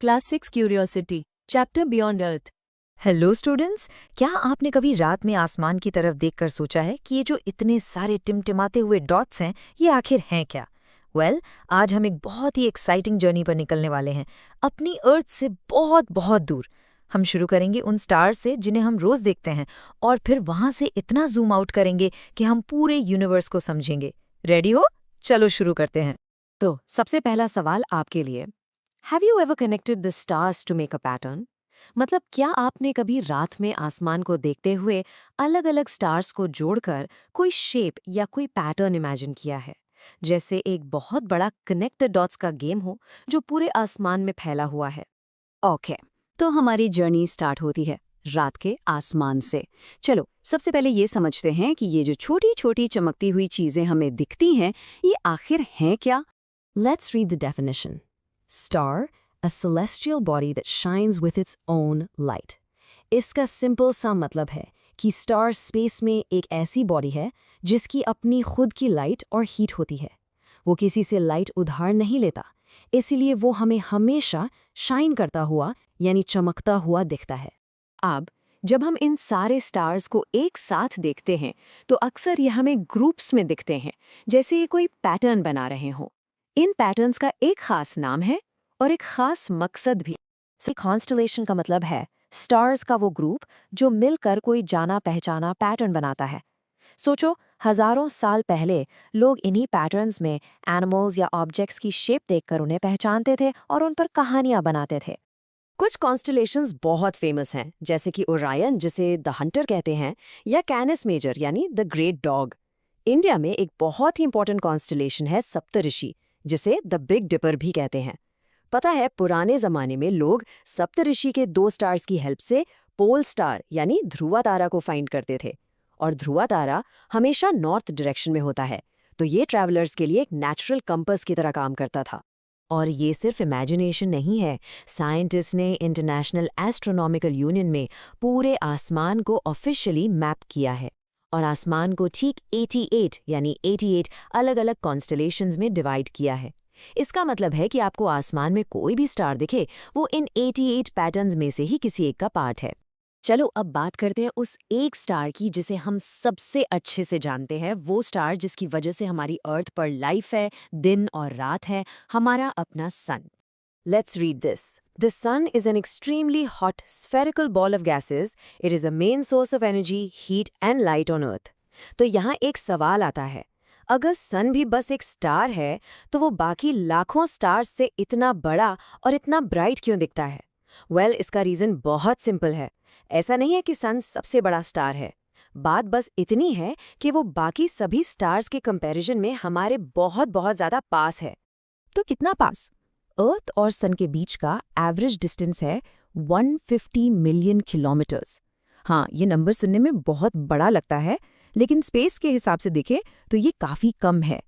Class 6 curiosity chapter beyond अर्थ। Hello students, क्या आपने कभी रात में आसमान की तरफ देखकर सोचा है कि ये जो इतने सारे टिमटिमाते हुए डॉट्स हैं ये आखिर हैं क्या? आज हम एक बहुत ही एक्साइटिंग जर्नी पर निकलने वाले हैं, अपनी अर्थ से बहुत बहुत दूर। हम शुरू करेंगे उन स्टार्स से जिन्हें हम रोज देखते हैं, और फिर वहां से इतना जूम आउट करेंगे कि हम पूरे यूनिवर्स को समझेंगे। रेडी हो? चलो शुरू करते हैं। तो सबसे पहला सवाल आपके लिए, have you ever connected the stars to make a pattern? मतलब क्या आपने कभी रात में आसमान को देखते हुए अलग अलग स्टार्स को जोड़कर कोई शेप या कोई पैटर्न इमेजिन किया है? जैसे एक बहुत बड़ा कनेक्ट द डॉट्स का गेम हो जो पूरे आसमान में फैला हुआ है। ओके, तो हमारी जर्नी स्टार्ट होती है रात के आसमान से। चलो सबसे पहले ये समझते हैं कि ये जो छोटी छोटी चमकती हुई चीजें हमें दिखती हैं ये आखिर हैं क्या? Let's read the definition. Star, a celestial body that shines with its own light. इसका सिंपल सा मतलब है कि स्टार स्पेस में एक ऐसी बॉडी है जिसकी अपनी खुद की लाइट और हीट होती है। वो किसी से लाइट उधार नहीं लेता, इसीलिए वो हमें हमेशा शाइन करता हुआ यानी चमकता हुआ दिखता है। अब जब हम इन सारे स्टार्स को एक साथ देखते हैं तो अक्सर ये हमें ग्रुप्स में दिखते हैं, जैसे ये कोई पैटर्न बना रहे हों। इन पैटर्न्स का एक खास नाम है और एक खास मकसद भी। कॉन्स्टलेशन का मतलब है स्टार्स का वो ग्रुप जो मिलकर कोई जाना पहचाना पैटर्न बनाता है। सोचो, हजारों साल पहले लोग इन्हीं पैटर्न्स में एनिमल्स या ऑब्जेक्ट्स की शेप देखकर उन्हें पहचानते थे और उन पर कहानियां बनाते थे। कुछ कॉन्स्टलेशंस बहुत फेमस हैं, जैसे कि ओरायन जिसे द हंटर कहते हैं, या कैनिस मेजर यानी द ग्रेट डॉग। इंडिया में एक बहुत ही इंपॉर्टेंट कॉन्स्टलेशन है सप्तऋषि, जिसे द बिग डिपर भी कहते हैं। पता है, पुराने जमाने में लोग सप्तऋषि के 2 स्टार्स की हेल्प से पोल स्टार यानी ध्रुवा तारा को फाइंड करते थे, और ध्रुवा तारा हमेशा नॉर्थ डायरेक्शन में होता है, तो ये ट्रैवलर्स के लिए एक नेचुरल कंपास की तरह काम करता था। और ये सिर्फ इमेजिनेशन नहीं है, साइंटिस्ट ने इंटरनेशनल एस्ट्रोनॉमिकल यूनियन में पूरे आसमान को ऑफिशियली मैप किया है, और आसमान को ठीक 88 यानी 88 अलग अलग कॉन्स्टलेशंस में डिवाइड किया है। इसका मतलब है कि आपको आसमान में कोई भी स्टार दिखे, वो इन 88 पैटर्न्स में से ही किसी एक का पार्ट है। चलो अब बात करते हैं उस एक स्टार की जिसे हम सबसे अच्छे से जानते हैं, वो स्टार जिसकी वजह से हमारी अर्थ पर लाइफ है, दिन और रात है, हमारा अपना सन। Let's read this. The sun is an extremely hot spherical ball of gases. It is a main source of energy, heat and light on Earth. तो यहाँ एक सवाल आता है, अगर सन भी बस एक स्टार है तो वो बाकी लाखों स्टार्स से इतना बड़ा और इतना ब्राइट क्यों दिखता है? इसका रीज़न बहुत सिंपल है। ऐसा नहीं है कि सन सबसे बड़ा स्टार है, बात बस इतनी है कि वो बाकी सभी स्टार्स के कंपैरिजन में हमारे बहुत बहुत ज़्यादा पास है। तो कितना पास? अर्थ और सन के बीच का एवरेज डिस्टेंस है 150 मिलियन किलोमीटर्स। हाँ, ये नंबर सुनने में बहुत बड़ा लगता है, लेकिन स्पेस के हिसाब से देखें तो ये काफ़ी कम है।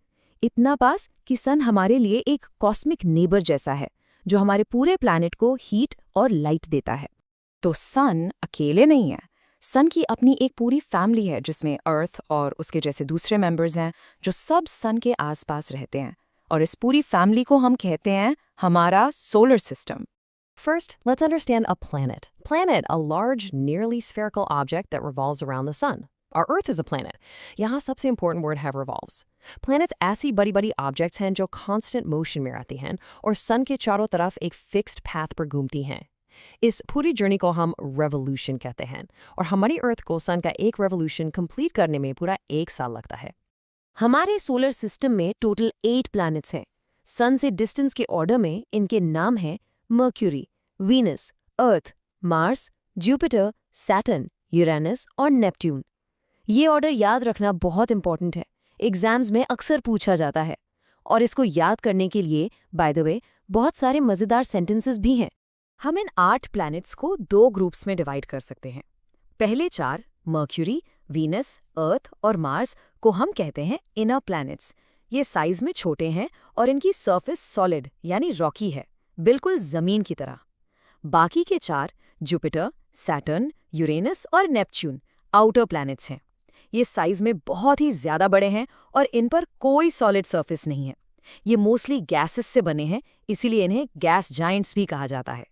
इतना पास कि सन हमारे लिए एक कॉस्मिक नेबर जैसा है, जो हमारे पूरे प्लैनेट को हीट और लाइट देता है। तो सन अकेले नहीं है, सन की अपनी एक पूरी फैमिली है जिसमें अर्थ और उसके जैसे दूसरे मेंबर्स हैं जो सब सन के आसपास रहते हैं, और इस पूरी फैमिली को हम कहते हैं हमारा solar system. First, let's understand a planet. Planet, a large, nearly spherical object that revolves around the sun. Our Earth is a planet. यहाँ सबसे important word है revolves. Planets ऐसी बड़ी बड़ी objects हैं जो constant motion में रहती हैं और sun के चारों तरफ एक fixed path पर घूमती हैं। इस पूरी जर्नी को हम रेवोल्यूशन कहते हैं, और हमारी अर्थ को सन का एक रेवोल्यूशन कंप्लीट करने में पूरा 1 साल लगता है। हमारे सोलर सिस्टम में टोटल 8 प्लैनेट्स हैं। सन से डिस्टेंस के ऑर्डर में इनके नाम हैं मर्क्यूरी, वीनस, अर्थ, मार्स, जुपिटर, सैटर्न, यूरेनस और नेपट्यून। ये ऑर्डर याद रखना बहुत इंपॉर्टेंट है, एग्जाम्स में अक्सर पूछा जाता है। और इसको याद करने के लिए बाय द वे बहुत सारे मज़ेदार सेंटेंसेस भी हैं। हम इन 8 प्लैनेट्स को 2 ग्रुप्स में डिवाइड कर सकते हैं। पहले 4 मर्क्यूरी, वीनस, अर्थ और मार्स को हम कहते हैं इनर प्लैनेट्स। ये साइज में छोटे हैं और इनकी सरफेस सॉलिड यानी रॉकी है, बिल्कुल जमीन की तरह। बाकी के 4 जुपिटर, सैटर्न, यूरेनस और नेपच्यून आउटर प्लैनेट्स हैं। ये साइज में बहुत ही ज्यादा बड़े हैं और इन पर कोई सॉलिड सरफेस नहीं है। ये मोस्टली गैसेस से बने हैं, इसीलिए इन्हें गैस जाइंट्स भी कहा जाता है।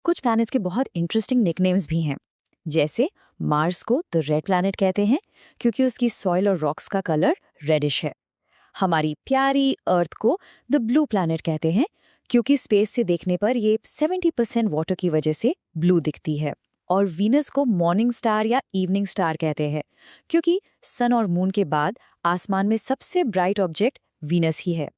कुछ प्लैनेट्स के बहुत इंटरेस्टिंग निकनेम्स भी हैं। जैसे मार्स को द रेड प्लैनेट कहते हैं क्योंकि उसकी सॉइल और रॉक्स का कलर रेडिश है। हमारी प्यारी अर्थ को द ब्लू प्लैनेट कहते हैं क्योंकि स्पेस से देखने पर ये 70% वाटर की वजह से ब्लू दिखती है। और वीनस को मॉर्निंग स्टार या इवनिंग स्टार कहते हैं क्योंकि सन और मून के बाद आसमान में सबसे ब्राइट ऑब्जेक्ट वीनस ही है।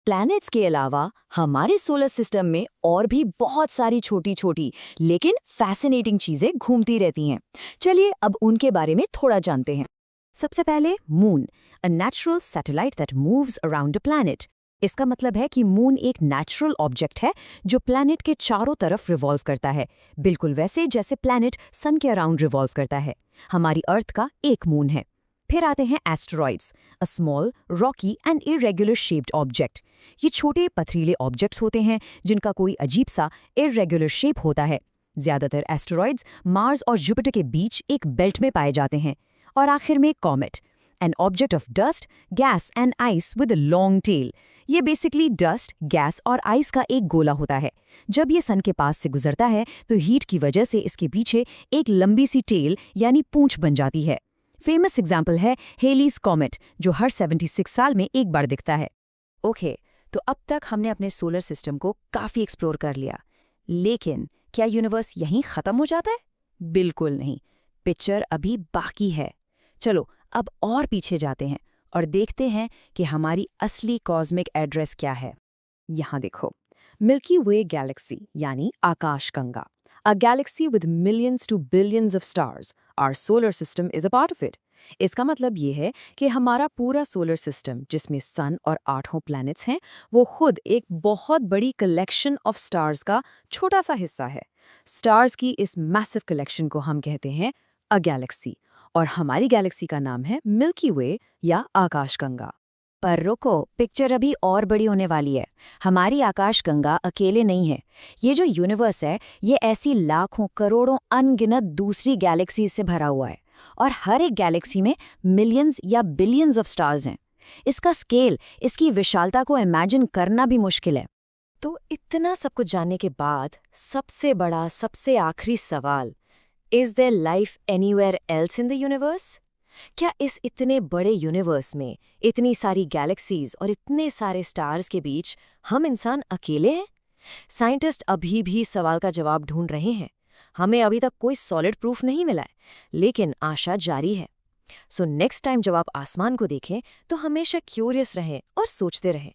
प्लैनेट्स के अलावा हमारे सोलर सिस्टम में और भी बहुत सारी छोटी छोटी लेकिन फैसिनेटिंग चीजें घूमती रहती हैं। चलिए अब उनके बारे में थोड़ा जानते हैं। सबसे पहले moon, a natural satellite that moves around a planet. इसका मतलब है कि मून एक नेचुरल ऑब्जेक्ट है जो प्लैनेट के चारों तरफ रिवॉल्व करता है, बिल्कुल वैसे जैसे प्लैनेट सन के अराउंड रिवॉल्व करता है। हमारी अर्थ का एक मून है। फिर आते हैं asteroids, a small Rocky and irregular shaped object. ये छोटे पथरीले ऑब्जेक्ट्स होते हैं जिनका कोई अजीब सा इरेगुलर शेप होता है। ज्यादातर एस्टेरॉइड्स मार्स और जुपिटर के बीच एक बेल्ट में पाए जाते हैं। और आखिर में comet, an object of dust, gas and ice with a long tail. ये बेसिकली डस्ट, गैस और आइस का एक गोला होता है। जब ये सन के पास से गुजरता है तो हीट की वजह से इसके पीछे एक लंबी सी टेल यानी पूंछ बन जाती है। फेमस एग्जाम्पल है हेलीज कॉमेट जो हर 76 साल में एक बार दिखता है। ओके, तो अब तक हमने अपने सोलर सिस्टम को काफी एक्सप्लोर कर लिया, लेकिन क्या यूनिवर्स यहीं खत्म हो जाता है? बिल्कुल नहीं, पिक्चर अभी बाकी है। चलो अब और पीछे जाते हैं और देखते हैं कि हमारी असली कॉस्मिक एड्रेस क्या है। यहाँ देखो, मिल्की वे गैलेक्सी यानी आकाशगंगा, a galaxy with millions to billions of stars. Our solar system is a part of it. इसका मतलब ये है कि हमारा पूरा सोलर सिस्टम, जिसमें सन और 8 प्लैनेट्स हैं, वो खुद एक बहुत बड़ी कलेक्शन ऑफ स्टार्स का छोटा सा हिस्सा है। स्टार्स की इस मैसिव कलेक्शन को हम कहते हैं अ गैलेक्सी, और हमारी गैलेक्सी का नाम है मिल्की वे या आकाशगंगा। पर रुको, पिक्चर अभी और बड़ी होने वाली है। हमारी आकाशगंगा अकेले नहीं है। ये जो यूनिवर्स है ये ऐसी लाखों करोड़ों अनगिनत दूसरी गैलेक्सीज से भरा हुआ है, और हर एक गैलेक्सी में मिलियंस या बिलियंस ऑफ स्टार्स हैं। इसका स्केल, इसकी विशालता को इमेजिन करना भी मुश्किल है। तो इतना सब कुछ जानने के बाद सबसे बड़ा, सबसे आखिरी सवाल, is their life anywhere else in the universe? क्या इस इतने बड़े यूनिवर्स में इतनी सारी गैलेक्सीज और इतने सारे स्टार्स के बीच हम इंसान अकेले हैं? साइंटिस्ट अभी भी सवाल का जवाब ढूंढ रहे हैं। हमें अभी तक कोई सॉलिड प्रूफ नहीं मिला है, लेकिन आशा जारी है। सो नेक्स्ट टाइम जब आप आसमान को देखें तो हमेशा क्यूरियस रहें और सोचते रहें।